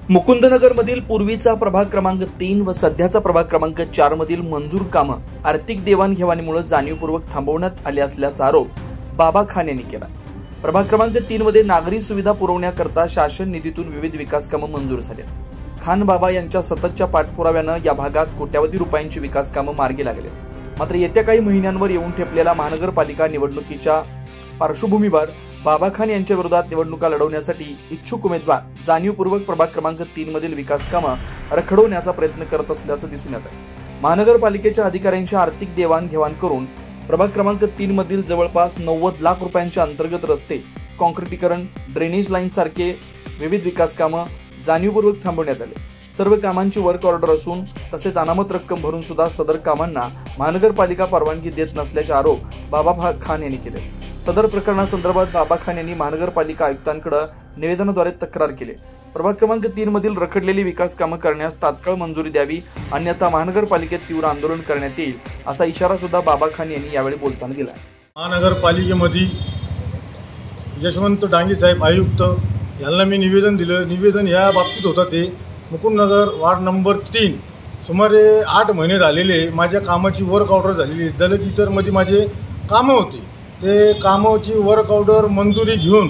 मुकुंदनगरमधील पूर्वीचा प्रभाग क्रमांक 3 व सध्याचा प्रभाग क्रमांक 4 मधील मंजूर कामं आर्थिक देवाणघेवाणीमुळे जाणीवपूर्वक थांबवण्यात आले असल्याचा आरोप बाबा खान यांनी केला। प्रभाग क्रमांक 3 मध्ये नागरी सुविधा पुरवण्याकरता शासन निधीतून विविध विकास कामं मंजूर झाली। खान बाबा यांच्या सततच्या पाठपुराव्याने या भागात कोट्यावधी रुपयांची विकास कामं मार्गी लागले। मात्र येत्या काही महिन्यांवर येऊन ठेपलेल्या महानगरपालिका निवडणुकीच्या पार्श्वभूमीवर बाबा खान यांच्या विरोधात निवडणुका लढवण्यासाठी इच्छुक उमेदवार जाणीवपूर्वक प्रभाग क्रमांक 3 मधील विकास कामं रखडवण्याचा प्रयत्न करत असल्याचं दिसून येत आहे। महानगरपालिकेच्या अधिकाऱ्यांशी आर्थिक देवाणघेवाण करून प्रभाग क्रमांक 3 मधील जवळपास 90 लाख रुपयांच्या अंतर्गत रस्ते, काँक्रिटीकरण, ड्रेनेज लाईन सारखे विविध विकास कामं जाणीवपूर्वक थांबवण्यात आले। सर्व कामांची वर्क ऑर्डर असून तसेच अनामत रक्कम भरून सुद्धा सदर कामांना महानगरपालिका परवानगी देत नसल्याचे आरोप बाबा खान यांनी केले। सदर प्रकरणासंदर्भात बाबा खान यांनी महानगरपालिका आयुक्तांकडे निवेदनाद्वारे तक्रार केली। प्रभाग क्रमांक 3 मधील रखडलेली विकास कामं करण्यास तात्काळ मंजुरी द्यावी, अन्यथा महानगरपालिकेत तीव्र आंदोलन करण्यात येईल असा इशारा सुद्धा बाबा खान यांनी यावेळी बोलताना दिला। महानगरपालिकेमध्ये यशवंत डांगे साहेब आयुक्त यांना मी निवेदन दिलं। निवेदन या बाबतीत होतं ते मुकुंदनगर वार्ड नंबर 3 सुमारे 8 महिने झालेले माझ्या कामाची वर्क ऑर्डर झालेली। दलित इतरमध्ये माझे कामं होती, ते कामाची वर्क ऑर्डर मंजुरी घेऊन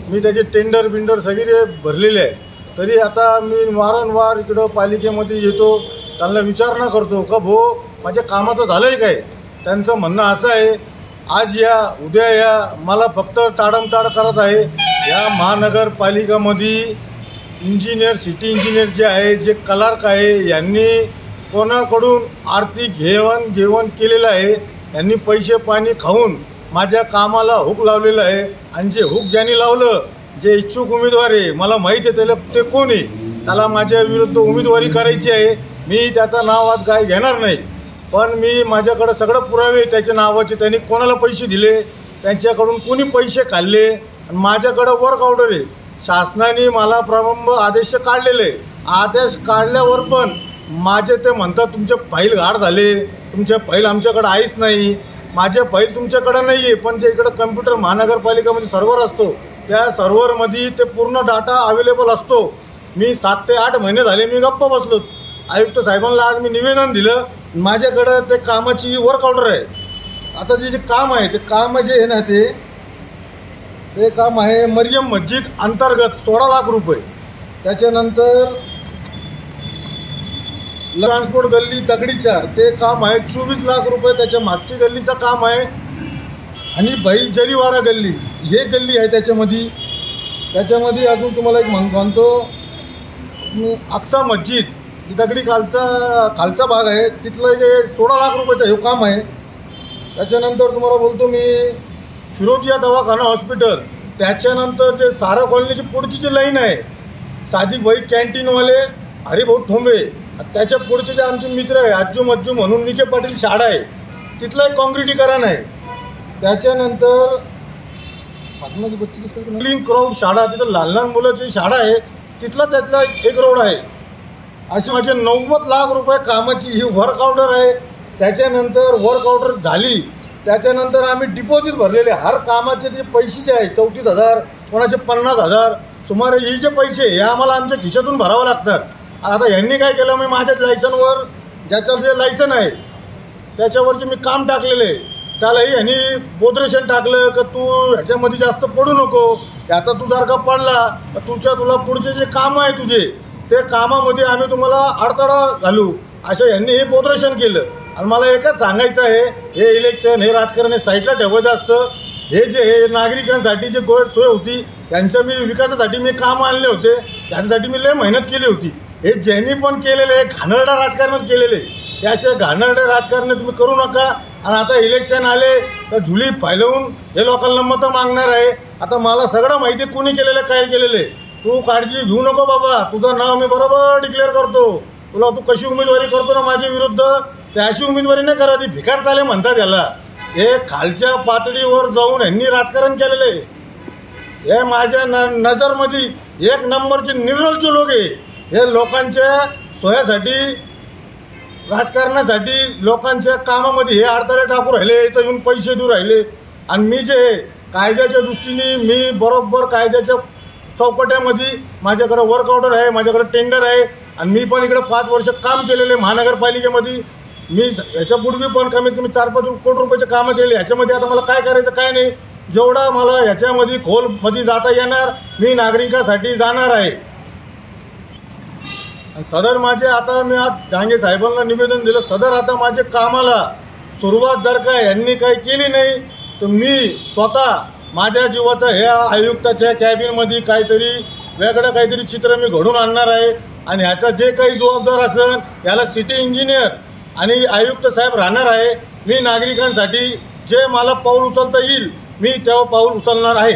मी त्याचे टेंडर बिंडर सगळे भरलेले आहे। तरी आता मी वारंवार इकडं पालिकेमध्ये येतो, त्यांना विचारणा करतो का भो माझ्या कामाचं झालं आहे काय। त्यांचं म्हणणं असं आहे आज या उद्या या, मला फक्त टाळमटाळ करत आहे। या महानगरपालिकेमध्ये इंजिनियर, सिटी इंजिनियर जे आहे, जे क्लर्क आहे, यांनी कोणाकडून आर्थिक घेवाण केलेलं आहे। यांनी पैसे पाणी खाऊन माझ्या कामाला हुक लावलेलं आहे। आणि जे हुक ज्यांनी लावलं, जे इच्छुक उमेदवार आहे, मला माहीत आहे त्याला ते कोण आहे, त्याला माझ्या विरुद्ध उमेदवारी करायची आहे। मी त्याचं नाव आज काय घेणार नाही, पण मी माझ्याकडे सगळं पुरावे त्याच्या नावाचे, त्यांनी कोणाला पैसे दिले, त्यांच्याकडून कोणी पैसे खाल्ले, आणि माझ्याकडं वर्क ऑर्डर आहे। शासनाने मला प्रारंभ आदेश काढलेले, आदेश काढल्यावर पण माझे ते म्हणतात तुमचे फाईल गाढ झाले, तुमचे फाईल आमच्याकडे आहेच नाही। माझे फाईल तुमच्याकडे नाही आहे, पण जे इकडं कम्प्युटर महानगरपालिकेमध्ये सर्व्हर असतो, त्या सर्व्हरमध्ये ते पूर्ण डाटा अवेलेबल असतो। मी 7 ते 8 महिने झाले मी गप्प बसलो। आयुक्त साहेबांना आज मी निवेदन दिलं, माझ्याकडं ते कामाची वर्क ऑर्डर आहे। आता जे काम आहे ते काम जे आहे ना, ते काम आहे मरियम मस्जिद अंतर्गत 16 लाख रुपये। त्याच्यानंतर ट्रान्सपोर्ट गल्ली तगडी 4 ते काम आहे 24 लाख रुपये। त्याच्या मागची गल्लीचं काम आहे, आणि भाई जरीवारा गल्ली हे गल्ली आहे त्याच्यामध्ये अजून तुम्हाला एक म्हणतो अक्सा मस्जिद दगडी खालचा भाग आहे, तिथलं जे 16 लाख रुपयाचं हे काम आहे। त्याच्यानंतर तुम्हाला बोलतो मी फिरोजिया दवाखाना हॉस्पिटल, त्याच्यानंतर जे सारा कॉलनीची पुढची जी लाईन आहे, सादिक भाई कॅन्टीनवाले, हरिभाऊ ठोंबे, त्याच्या पुढचे जे आमचे मित्र आहे अज्जू म्हणून विखे पाटील शाळा आहे, तिथलं एक काँक्रिटीकरण आहे। त्याच्यानंतर क्लीन क्राउड शाळा, तिथं लहान मुलाची शाळा आहे, त्यातला एक रोड आहे। अशी माझे 90 लाख रुपये कामाची ही वर्क ऑर्डर आहे। त्याच्यानंतर वर्क ऑर्डर झाली, त्याच्यानंतर आम्ही डिपॉझिट भरलेले, हर कामाचे जे पैसे जे आहे 34,000, कोणाचे 50,000, सुमारे हे जे पैसे हे आम्हाला आमच्या खिशातून भरावं लागतात। आता यांनी काय केलं, मी माझ्याच लायसनवर ज्याचं जे लायसन आहे त्याच्यावरचे मी काम टाकलेले, त्यालाही यांनी बोदरेशन टाकलं की तू ह्याच्यामध्ये जास्त पडू नको, आता तू जर का पडला तर तुला पुढचे जे काम आहे तुझे ते कामामध्ये आम्ही तुम्हाला अडथळा घालू, असं यांनी हे बोदरेशन केलं। आणि मला एकच सांगायचं आहे, हे इलेक्शन, हे राजकारण हे साईडला ठेवायचं असतं। हे जे हे नागरिकांसाठी जे सोय होती, त्यांच्या मी विकासासाठी मी काम आणले होते, त्याच्यासाठी मी लय मेहनत केली होती। हे ज्यांनी पण केलेले आहे घाणेरडा राजकारण केलेले, हे असे घाणेरडे राजकारण तुम्ही करू नका। आणि आता इलेक्शन आले तर झुली फैलवून हे लोकांना मतं मागणार आहे। आता मला सगळं माहिती कोणी केलेलं, काय केलेले, तू काळजी घेऊ नको बाबा, तुझं नाव मी बरोबर डिक्लेअर करतो। तुला तू कशी उमेदवारी करतो ना माझ्या विरुद्ध, त्याशी उमेदवारी नाही करा, ती भिकार चाले म्हणतात याला। हे खालच्या पातळीवर जाऊन यांनी राजकारण केलेले, हे माझ्या नजरमध्ये 1 नंबरचे निर्लज्ज लोक आहे। हे लोकांच्या सोयासाठी, राजकारणासाठी, लोकांच्या कामामध्ये हे अडथळे टाकू राहिले, इथं येऊन पैसे देऊ राहिले। आणि मी जे कायद्याच्या दृष्टीने मी बरोबर कायद्याच्या चौकट्यामध्ये माझ्याकडे वर्क ऑर्डर आहे, माझ्याकडे टेंडर आहे आणि मी पण इकडे 5 वर्ष काम केलेले महानगरपालिकेमध्ये. मी याच्यापूर्वी पण कमीत कमी 4-5 कोटी रुपयाचे कामं केले. ह्याच्यामध्ये आता मला काय करायचं काय नाही, जेवढा मला ह्याच्यामध्ये खोलमध्ये जाता येणार मी नागरिकांसाठी जाणार आहे. आणि सदर माझे आता मी आज डांगे साहेबांना निवेदन दिलं, सदर आता माझे कामाला सुरुवात जर का यांनी काही केली नाही तर मी स्वतः माझ्या जीवाचं ह्या आयुक्ताच्या कॅबिनमध्ये काहीतरी वेगळं काहीतरी चित्र मी घडून आणणार आहे. आणि ह्याचा जे काही जबाबदार असेल याला सिटी इंजिनियर आणि आयुक्त साहेब राहणार आहे. मी नागरिकांसाठी जे मला पाऊल उचलता येईल मी तेव्हा पाऊल उचलणार आहे.